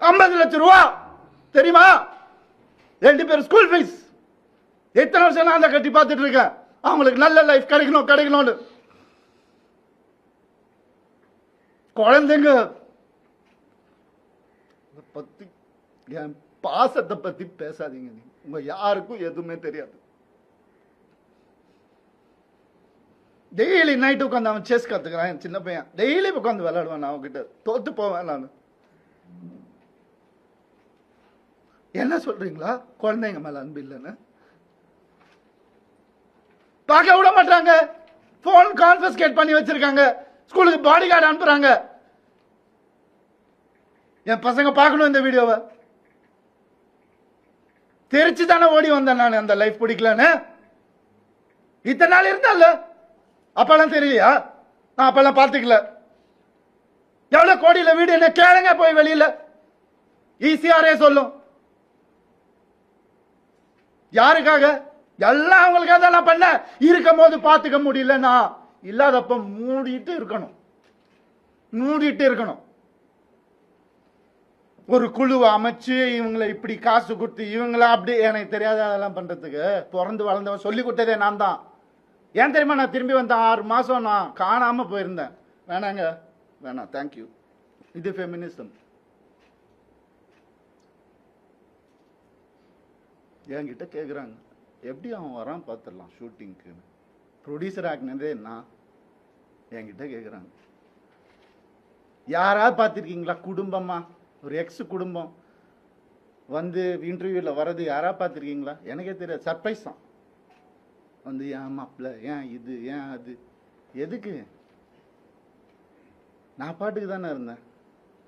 50 லட்சம் ரூபா தெரியுமா? 2 பேர் ஸ்கூல் ஃபீஸ். எத்தனை வருஷம் நான் அதை கட்டி பார்த்துட்டு இருக்கேன். அவங்களுக்கு நல்ல லைஃப் கிடைக்கணும்னு. குழந்தைங்க பத்தி, என் பாசத்தை பத்தி பேசாதீங்க. உங்க யாருக்கும் எதுவுமே தெரியாது. டெய்லி நைட்டு உட்காந்து அவன் செஸ் கத்துக்கிறான். என் சின்ன பையன் டெய்லி உட்காந்து விளையாடுவான். நான் அவன்கிட்ட தோத்து போவேன். நான் என்ன சொல்றீங்களா? குழந்தைங்க மேல அன்பு இல்லைன்னு பார்க்க விட மாட்டாங்க. போன் கான்ஃபிஸ்கேட் பண்ணி வச்சிருக்காங்க. ஸ்கூலுக்கு பாடி கார்டு அனுப்புறாங்க. என் பசங்க பார்க்கணும் இந்த வீடியோவை. தெரிச்சு தானே ஓடி வந்தேன் நான். அந்த லைஃப் பிடிக்கலன்னு இத்தனை நாள் இருந்தால அப்பெல்லாம் தெரியலையா? நான் அப்பெல்லாம் பார்த்துக்கல. எவ்வளவு கோடியில வீடு என்ன கேளுங்க போய் வெளியில. ஈஸியாரே சொல்லும். யாருக்காக? எல்லாம் அவங்களுக்காக தான் நான் பண்ண. இருக்கும் போது பார்த்துக்க முடியலன்னா இல்லாதப்ப மூடிட்டு இருக்கணும். ஒரு குழுவை அமைச்சு இவங்களை இப்படி காசு கொடுத்து இவங்கள அப்படி எனக்கு தெரியாத அதெல்லாம் பண்றதுக்கு பிறந்து வளர்ந்தவன் சொல்லி கொடுத்ததே நான் தான். ஏன் தெரியுமா? நான் திரும்பி வந்தேன் 6 மாசம் நான் காணாம போயிருந்தேன். வேணாம் தேங்க்யூ. இது ஃபெமினிசம். என்கிட்ட கேட்குறாங்க எப்படி அவன் வரான் பார்த்துடலாம் ஷூட்டிங்க்கு. ப்ரொடியூசர் ஆக்குனதே நான். என்கிட்ட கேட்குறாங்க யாராவது பார்த்துருக்கீங்களா? குடும்பமா ஒரு எக்ஸ் குடும்பம் வந்து இன்டர்வியூவில் வர்றது யாராவது பார்த்துருக்கீங்களா? எனக்கே தெரியாது. சர்ப்ரைஸ் தான். வந்து ஏன் மாப்பிள்ள, ஏன் இது, ஏன் அது, எதுக்கு? நான் பாட்டுக்கு தானே இருந்தேன்.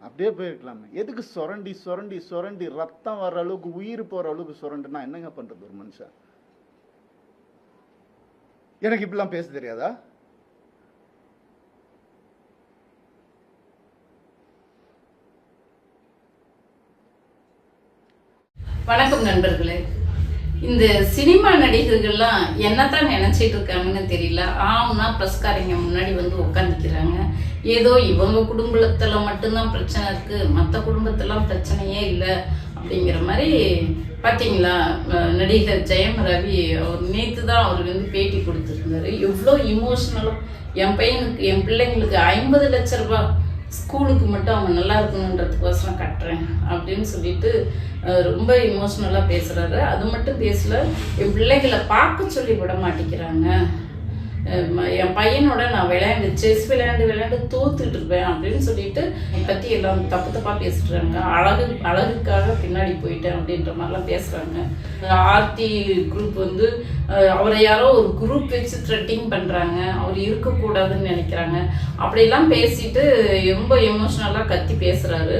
அப்படியே போயிருக்கலாமே. எதுக்கு சுரண்டி ரத்தம் வர்ற அளவுக்கு உயிர் போற அளவுக்கு சுரண்டுனா என்னங்க பண்றது ஒரு மனுஷன்? எனக்கு இப்படிலாம் பேச தெரியாதா? வணக்கம் நண்பர்களே. இந்த சினிமா நடிகர்கள்லாம் என்னத்தான் நினைச்சிட்டு இருக்காங்கன்னு தெரியல. ஆனா பிரஸ்காரங்க முன்னாடி வந்து உட்காந்துக்கிறாங்க. ஏதோ இவங்க குடும்பத்துல மட்டும்தான் பிரச்சனை இருக்கு, மற்ற குடும்பத்தெல்லாம் பிரச்சனையே இல்லை அப்படிங்கிற மாதிரி. பார்த்தீங்களா, நடிகர் ஜெயம் ரவி அவர் நேற்று தான் அவர் வந்து பேட்டி கொடுத்துருந்தாரு. எவ்வளோ இமோஷனலும் என் பிள்ளைங்களுக்கு 50 லட்ச ரூபாய் ஸ்கூலுக்கு மட்டும் அவங்க நல்லா இருக்கணுன்றதுக்கோசரம் கட்டுறேன் அப்படின்னு சொல்லிட்டு ரொம்ப இமோஷ்னலாக பேசுகிறாரு. அது மட்டும் பேசல, என் பிள்ளைகளை பார்க்க சொல்லி விட மாட்டேங்கிறாங்க. என் பையனோட நான் செஸ் விளையாண்டு தோத்துட்டு இருப்பேன் அப்படின்னு சொல்லிட்டு பற்றி எல்லாம் தப்பாக பேசுகிறாங்க. அழகுக்காக பின்னாடி போயிட்டேன் அப்படின்ற மாதிரிலாம் பேசுகிறாங்க. ஆர்த்தி குரூப் வந்து அவரை யாரோ ஒரு குரூப் வச்சு த்ரெட்டிங் பண்ணுறாங்க, அவர் இருக்கக்கூடாதுன்னு நினைக்கிறாங்க. அப்படிலாம் பேசிட்டு ரொம்ப எமோஷ்னலாக கத்தி பேசுகிறாரு.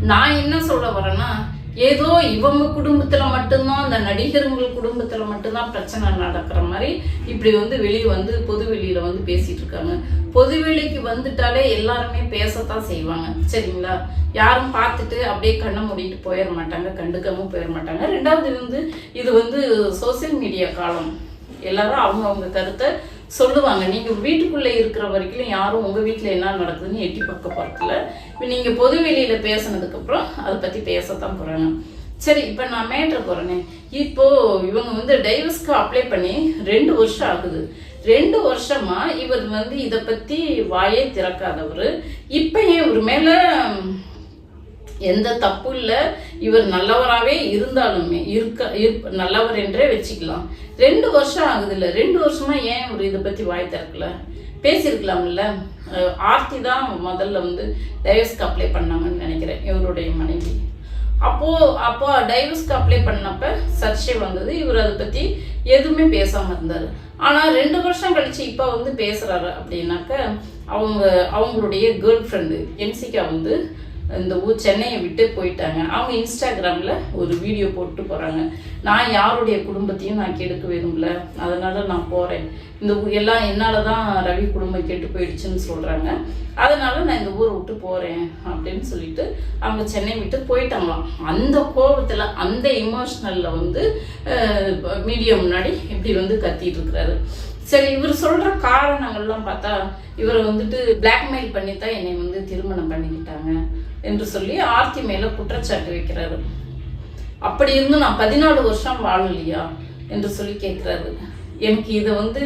நான் என்ன சொல்ல வரேன்னா, ஏதோ இவங்க குடும்பத்துல மட்டும்தான், அந்த நடிகர்கள் குடும்பத்துல மட்டும்தான் பிரச்சனை நடக்கிற மாதிரி இப்படி வந்து வெளியே வந்து பொது வெளியில வந்து பேசிட்டு இருக்காங்க. பொது வெளிக்கு வந்துட்டாலே எல்லாருமே பேசத்தான் செய்வாங்க, சரிங்களா? யாரும் பார்த்துட்டு அப்படியே கண்ணை மூடிட்டு போயிட மாட்டாங்க, கண்டுக்காம போயிட மாட்டாங்க. ரெண்டாவது வந்து இது வந்து சோசியல் மீடியா காலம். எல்லாரும் அவங்க கருத்தை சொல்லுவாங்க. நீங்க வீட்டுக்குள்ள இருக்கிற வரைக்கும் யாரும் உங்க வீட்டுல என்ன நடக்குதுன்னு எட்டி பார்க்க போறதில்ல. இப்ப நீங்க பொது வெளியில பேசினதுக்கு அப்புறம் அதை பத்தி பேசத்தான் போறாங்க. சரி, இப்ப நான் மேட்ரு போறேனே. இப்போ இவங்க வந்து டைவர்ஸ்க்கு அப்ளை பண்ணி 2 வருஷம் ஆகுது. 2 வருஷமா இவர் வந்து இதை பத்தி வாயே திறக்காதவர். இப்ப ஏன் இவர் மேல எந்த தப்பு இல்லை, இவர் நல்லவராகவே இருந்தாலுமே நல்லவர் என்றே வச்சுக்கலாம். 2 வருஷம் ஆகுது இல்லை, 2 வருஷமா ஏன் இவர் இதை பத்தி வாய் திறக்கல? பேசியிருக்கலாம்ல. ஆர்த்தி தான் முதல்ல வந்து டைவர்ஸ்க்கு அப்ளை பண்ணாங்கன்னு நினைக்கிறேன், இவருடைய மனைவி. அப்போ டைவர்ஸ்க்கு அப்ளை பண்ணப்ப சர்ச்சை வந்தது. இவர் அதை பத்தி எதுவுமே பேசாம இருந்தாரு. ஆனா 2 வருஷம் கழிச்சு இப்ப வந்து பேசுறாரு அப்படின்னாக்க, அவங்களுடைய கேர்ள் ஃப்ரெண்டு என்சிகா வந்து இந்த சென்னையை விட்டு போயிட்டாங்க. அவங்க இன்ஸ்டாகிராமில் ஒரு வீடியோ போட்டு போகிறாங்க. நான் யாருடைய குடும்பத்தையும் நான் கெடுக்க விரும்பல, அதனால நான் போகிறேன். இந்த எல்லாம் என்னால் தான் ரவி குடும்பம் கெட்டு போயிடுச்சுன்னு சொல்கிறாங்க. அதனால நான் இந்த ஊரை விட்டு போகிறேன் அப்படின்னு சொல்லிட்டு அவங்க சென்னை விட்டு போயிட்டாங்களாம். அந்த கோபத்தில், அந்த இமோஷனலில் வந்து மீடியா முன்னாடி இப்படி வந்து கத்திட்டு இருக்கிறாரு. சரி, இவர் சொல்ற காரணங்கள்லாம் பார்த்தா இவரை வந்துட்டு பிளாக்மெயில் பண்ணி தான் என்னை வந்து திருமணம் பண்ணிக்கிட்டாங்க என்று சொல்லி ஆர்த்தி மேல குற்றச்சாட்டு வைக்கிறாரு. அப்படி இருந்தும் நான் 14 வருஷம் வாழலையா என்று சொல்லி கேட்கிறாரு. எனக்கு இதை வந்து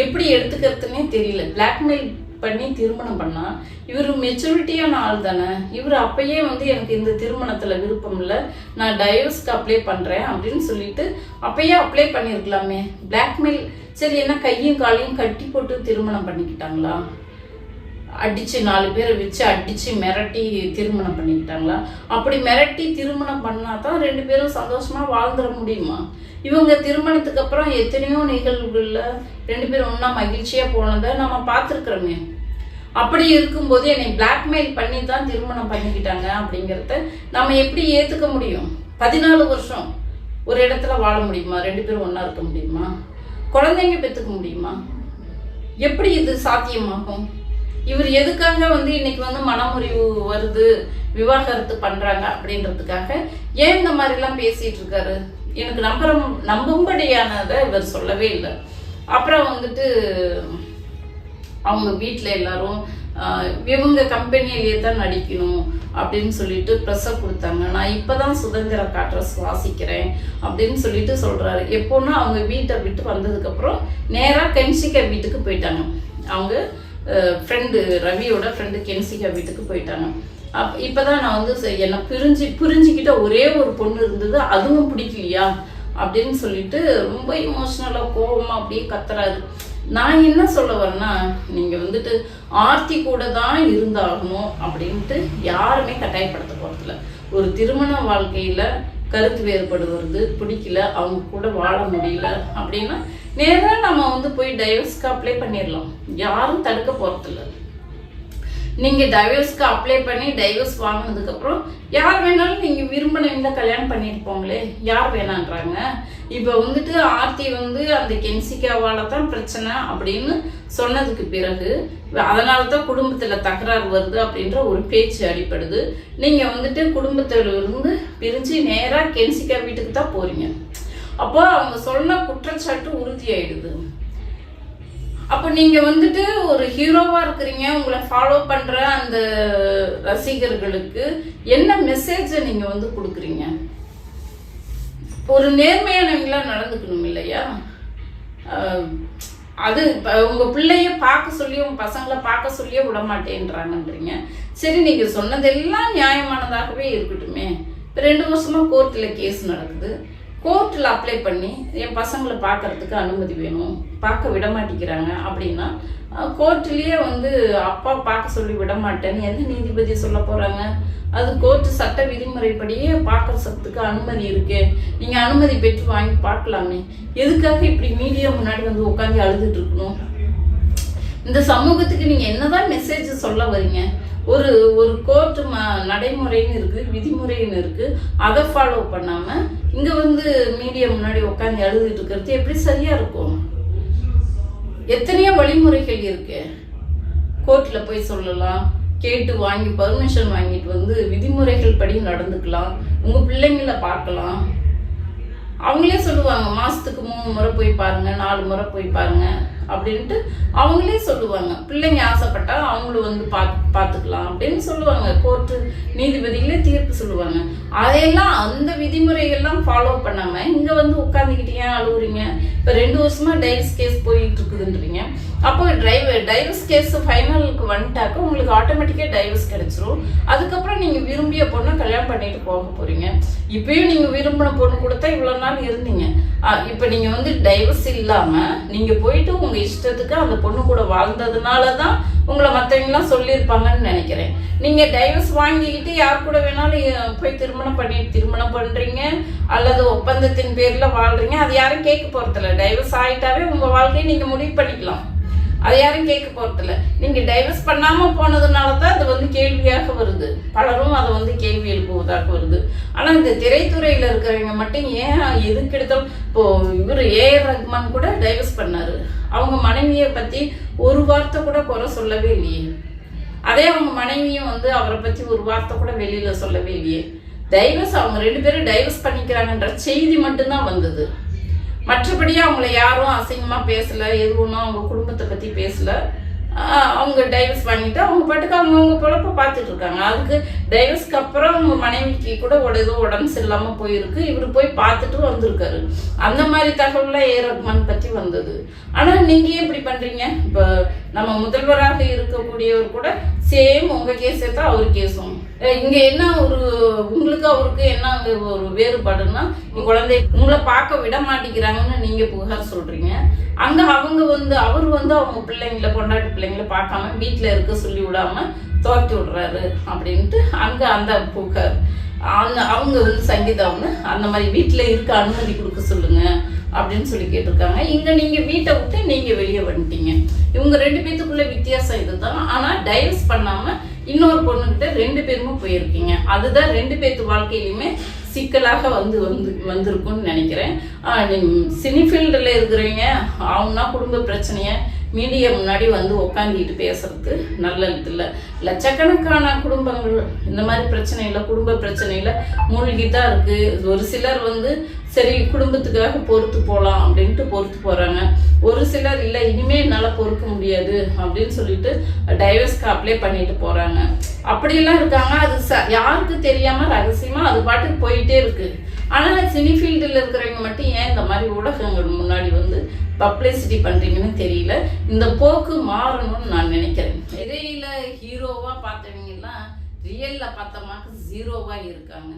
எப்படி எடுத்துக்கிறதுனே தெரியல. பிளாக்மெயில் பண்ணி திருமணம் பண்ணா இவர் மெச்சூரிட்டியான ஆள் தானே. இவர் அப்பயே வந்து எனக்கு இந்த திருமணத்துல விருப்பம் இல்லை, நான் டைவர்ஸ்க்கு அப்ளை பண்றேன் அப்படின்னு சொல்லிட்டு அப்பயே அப்ளை பண்ணியிருக்கலாமே. பிளாக்மெயில் சரி, என்ன கையும் காலையும் கட்டி போட்டு திருமணம் பண்ணிக்கிட்டாங்களா? அடிச்சு 4 பேரை வச்சு அடிச்சு மிரட்டி திருமணம் பண்ணிக்கிட்டாங்களா? அப்படி மிரட்டி திருமணம் பண்ணாதான் 2 பேரும் சந்தோஷமா வாழ்ந்துட முடியுமா? இவங்க திருமணத்துக்கு அப்புறம் எத்தனையோ நிகழ்வுகள்ல 2 பேரும் ஒன்னா மகிழ்ச்சியா போனதை நம்ம பார்த்துருக்குறோமே. அப்படி இருக்கும்போது என்னை பிளாக்மெயில் பண்ணி தான் திருமணம் பண்ணிக்கிட்டாங்க அப்படிங்கிறத நம்ம எப்படி ஏத்துக்க முடியும்? 14 வருஷம் ஒரு இடத்துல வாழ முடியுமா? 2 பேரும் ஒன்னா இருக்க முடியுமா? குழந்தைங்க பெற்றுக்க முடியுமா? எப்படி இது சாத்தியமாகும்? இவர் எதுக்காக வந்து இன்னைக்கு வந்து மனமுறிவு வருது, விவாகரத்து பண்றாங்க அப்படின்றதுக்காக ஏன் இந்த மாதிரிலாம் பேசிட்டு இருக்காரு? எனக்கு நம்பும்படியானதை இவர் சொல்லவே இல்லை. அப்புறம் வந்துட்டு அவங்க வீட்டில் எல்லாரும் இவங்க கம்பெனியிலேயே தான் நடிக்கணும் அப்படின்னு சொல்லிட்டு ப்ரெஸ்ஸை கொடுத்தாங்க. நான் இப்போதான் சுதந்திர காற்றை சுவாசிக்கிறேன் அப்படின்னு சொல்லிட்டு சொல்றாரு. எப்போன்னா அவங்க வீட்டை விட்டு வந்ததுக்கப்புறம் நேராக கென்சிகா வீட்டுக்கு போயிட்டாங்க. அவங்க ஃப்ரெண்டு ரவியோட ஃப்ரெண்டு கென்சிகா வீட்டுக்கு போயிட்டாங்க. இப்போதான் நான் வந்து என்னை புரிஞ்சுக்கிட்ட ஒரே ஒரு பொண்ணு இருந்தது, அதுவும் பிடிக்கலையா அப்படின்னு சொல்லிட்டு ரொம்ப இமோஷனலாக கோபமாக அப்படியே கத்துறாரு. நான் என்ன சொல்ல வரேன்னா, நீங்கள் வந்துட்டு ஆர்த்தி கூட தான் இருந்தாகணும் அப்படின்ட்டு யாருமே கட்டாயப்படுத்த போகிறதில்ல. ஒரு திருமண வாழ்க்கையில் கருத்து வேறுபாடு வருது, பிடிக்கல, அவங்க கூட வாழ முடியல அப்படின்னா நேராக நம்ம வந்து போய் டைவர்ஸ்க்கு அப்ளை பண்ணிடலாம். யாரும் தடுக்க போகிறதில்ல. நீங்கள் டைவர்ஸ்க்கு அப்ளை பண்ணி டைவர்ஸ் வாங்கினதுக்கப்புறம் யார் வேணாலும் நீங்கள் விரும்பினவங்கள கல்யாணம் பண்ணிட்டு போங்களே, யார் வேணான்றாங்க? இப்போ வந்துட்டு ஆர்த்தி வந்து அந்த கென்சிகாவால தான் பிரச்சனை அப்படின்னு சொன்னதுக்கு பிறகு அதனால தான் குடும்பத்தில் தகராறு வருது அப்படின்ற ஒரு பேச்சு அடிப்படுது. நீங்கள் வந்துட்டு குடும்பத்தில் இருந்து பிரிஞ்சு நேராக கென்சிகா வீட்டுக்கு தான் போறீங்க. அப்போ அவங்க சொன்ன குற்றச்சாட்டு உறுதியாயிடுது. அப்போ நீங்க வந்துட்டு ஒரு ஹீரோவா இருக்கிறீங்க, உங்களை ஃபாலோ பண்ற அந்த ரசிகர்களுக்கு என்ன மெசேஜ நீங்க வந்து கொடுக்குறீங்க? ஒரு நேர்மையானவங்களா நடந்துக்கணும் இல்லையா? அது உங்க பிள்ளைய பார்க்க சொல்லி உங்க பசங்களை பார்க்க சொல்லியே விட மாட்டேன்றாங்கன்றீங்க. சரி, நீங்க சொன்னதெல்லாம் நியாயமானதாகவே இருக்கட்டுமே. இப்போ 2 வருஷமா கோர்ட்ல கேஸ் நடக்குது. கோர்ட்டில் அப்ளை பண்ணி என் பசங்களை பார்க்கறதுக்கு அனுமதி வேணும், பார்க்க விட மாட்டேங்கிறாங்க அப்படின்னா கோர்ட்லேயே வந்து அப்பா பார்க்க சொல்லி விட மாட்டேன்னு எந்த நீதிபதி சொல்ல போகிறாங்க? அது கோர்ட்டு சட்ட விதிமுறைப்படியே பார்க்கறதுக்கு அனுமதி இருக்கு. நீங்கள் அனுமதி பெற்று வாங்கி பார்க்கலாமே. எதுக்காக இப்படி மீடியா முன்னாடி வந்து உட்காந்து அழுதுட்டு இருக்கணும்? இந்த சமூகத்துக்கு நீங்கள் என்னதான் மெசேஜ் சொல்ல வரீங்க? ஒரு ஒரு கோர்ட்டு நடைமுறைன்னு இருக்கு, விதிமுறைன்னு இருக்கு, அதை ஃபாலோ பண்ணாம இங்க வந்து மீடியா முன்னாடி உட்காந்து எழுதிட்டு இருக்கிறது எப்படி சரியா இருக்கும்? எத்தனையோ வழிமுறைகள் இருக்கு. கோர்ட்ல போய் சொல்லலாம், கேட்டு வாங்கி பர்மிஷன் வாங்கிட்டு வந்து விதிமுறைகள் படி நடந்துக்கலாம், உங்க பிள்ளைங்கள பார்க்கலாம். அவங்களே சொல்லுவாங்க, மாசத்துக்கு 3 முறை போய் பாருங்க, 4 முறை போய் பாருங்க அப்படின்ட்டு அவங்களே சொல்லுவாங்க. பிள்ளைங்க ஆசைப்பட்டா அவங்களும் வந்து பார்த்துக்கலாம் அப்படின்னு சொல்லுவாங்க. கோர்ட்டு நீதிபதிகளே தீர்ப்பு சொல்லுவாங்க. அதையெல்லாம் அந்த விதிமுறைகள்லாம் ஃபாலோ பண்ணாம இங்க வந்து உட்காந்துக்கிட்டீங்க அழுகுறீங்க. இப்போ 2 வருஷமா டைவர்ஸ் கேஸ் போயிட்டு இருக்குதுன்றீங்க. அப்போ டைவர்ஸ் கேஸ் ஃபைனலுக்கு வந்துட்டாக்க உங்களுக்கு ஆட்டோமேட்டிக்காக டைவர்ஸ் கிடைச்சிரும். அதுக்கப்புறம் நீங்க விரும்பிய பொண்ணை கல்யாணம் பண்ணிட்டு போக போறீங்க. இப்பயும் நீங்க விரும்பின பொண்ணு கொடுத்தா இவ்வளவு நாள் இருந்தீங்க. இப்போ நீங்க வந்து டைவர்ஸ் இல்லாம நீங்க போயிட்டு உங்க இஷ்டத்துக்கு அந்த பொண்ணு கூட வாழ்ந்ததுனாலதான் உங்களை மற்றவங்கலாம் சொல்லியிருப்பாங்கன்னு நினைக்கிறேன். நீங்க டைவர்ஸ் வாங்கிக்கிட்டு யார் கூட வேணாலும் போய் திருமணம் பண்றீங்க அல்லது ஒப்பந்தத்தின் பேர்ல வாழ்றீங்க. அது யாரும் கேட்க போறதில்ல. டைவர்ஸ் ஆயிட்டாவே உங்க வாழ்க்கையை நீங்க முடிவு பண்ணிக்கலாம். அதை யாரும் கேட்க போறதில்ல. நீங்க டைவர்ஸ் பண்ணாம போனதுனாலதான் அது வந்து கேள்வியாக வருது. பலரும் அதை வந்து கேள்வி எழுப்புவதாக வருது. ஆனா இந்த திரைத்துறையில இருக்கிறவங்க மட்டும் ஏன் எதுக்கு எடுத்தாலும், இப்போ இவர் ஏஆர் ரஹ்மான் கூட டைவர்ஸ் பண்ணாரு. அவங்க மனைவியை பத்தி ஒரு வார்த்தை கூட குறை சொல்லவே இல்லையே. அதே அவங்க மனைவியும் வந்து அவரை பத்தி ஒரு வார்த்தை கூட வெளியில சொல்லவே இல்லையே. டைவர்ஸ் அவங்க 2 பேரும் டைவர்ஸ் பண்ணிக்கிறாங்கன்ற செய்தி மட்டும்தான் வந்தது. மற்றபடி அவங்கள யாரும் அசிங்கமா பேசல, எதுவும் அவங்க குடும்பத்தை பத்தி பேசல. அவங்க டைவர்ஸ் வாங்கிட்டு அவங்க பாட்டுக்கு அவங்கவுங்க பொழப்ப பார்த்துட்டு இருக்காங்க. அதுக்கு டைவர்ஸ்க்கு அப்புறம் அவங்க மனைவிக்கு கூட ஏதோ உடம்பு சரியில்லாம போயிருக்கு, இவர் போய் பார்த்துட்டு வந்திருக்காரு. அந்த மாதிரி தகவல்லாம் ரஹ்மான் பத்தி வந்தது. ஆனா நீங்க ஏன் இப்படி பண்றீங்க? இப்ப நம்ம முதல்வராக இருக்கக்கூடியவர் கூட சேம் உங்க கேஸே தான் அவர் கேஸும். இங்க என்ன ஒரு உங்களுக்கு அவருக்கு என்ன ஒரு வேறுபாடுன்னா, குழந்தை உங்களை பார்க்க விட மாட்டேங்கிறாங்கன்னு நீங்க புகார் சொல்றீங்க. அங்க அவர் அவங்க பிள்ளைங்களை பொண்டாட்டி பிள்ளைங்களை பார்க்காம வீட்டுல இருக்க சொல்லி விடாம துரத்தி விடுறாரு அப்படின்ட்டு அங்க அந்த புகார். அவங்க சங்கீதா அந்த மாதிரி வீட்டுல இருக்க அனுமதி கொடுக்க சொல்லுங்க அப்படின்னு சொல்லி கேட்டிருக்காங்க. இங்க நீங்க வீட்டை விட்டு நீங்க வெளியே வந்துட்டீங்க. இவங்க 2 பேத்துக்குள்ள வித்தியாசம் இதுதான். ஆனா டைவர்ஸ் பண்ணாம இன்னொரு பொண்ணுகிட்ட 2 பேருமே போயிருக்கீங்க. அதுதான் 2 பேத்து வாழ்க்கையிலுமே சிக்கலாக வந்திருக்கும்னு நினைக்கிறேன். சினி ஃபீல்டில் இருக்கிறவங்க அவங்கன்னா குடும்ப பிரச்சனைய மீடியா முன்னாடி உட்காந்துட்டு பேசுறது நல்லது இல்லை. லட்சக்கணக்கான குடும்பங்கள் இந்த மாதிரி பிரச்சனையில குடும்ப பிரச்சனையில மூழ்கிதான் இருக்கு. ஒரு சிலர் சரி குடும்பத்துக்காக பொறுத்து போகலாம் அப்படின்ட்டு பொறுத்து போறாங்க. ஒரு சிலர் இல்லை இனிமே என்னால பொறுக்க முடியாது அப்படின்னு சொல்லிட்டு டைவர்ஸ்க்கு அப்ளை பண்ணிட்டு போறாங்க. அப்படியெல்லாம் இருக்காங்க. அது யாருக்கு தெரியாம ரகசியமா அது பாட்டுக்கு போயிட்டே இருக்கு. ஆனா சினி ஃபீல்டில் இருக்கிறவங்க மட்டும் ஏன் இந்த மாதிரி ஊடகங்கள் முன்னாடி பப்ளிசிட்டி பண்றீங்கன்னு தெரியல. இந்த போக்கு மாறணும்னு நான் நினைக்கிறேன். இடையில ஹீரோவா பார்த்தவங்க எல்லாம் ரியல்ல பார்த்தமாக்கு 0வா இருக்காங்க.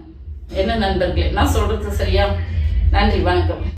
என்ன நண்பர்களே, நான் சொல்றது சரியா? நன்றி, வணக்கம்.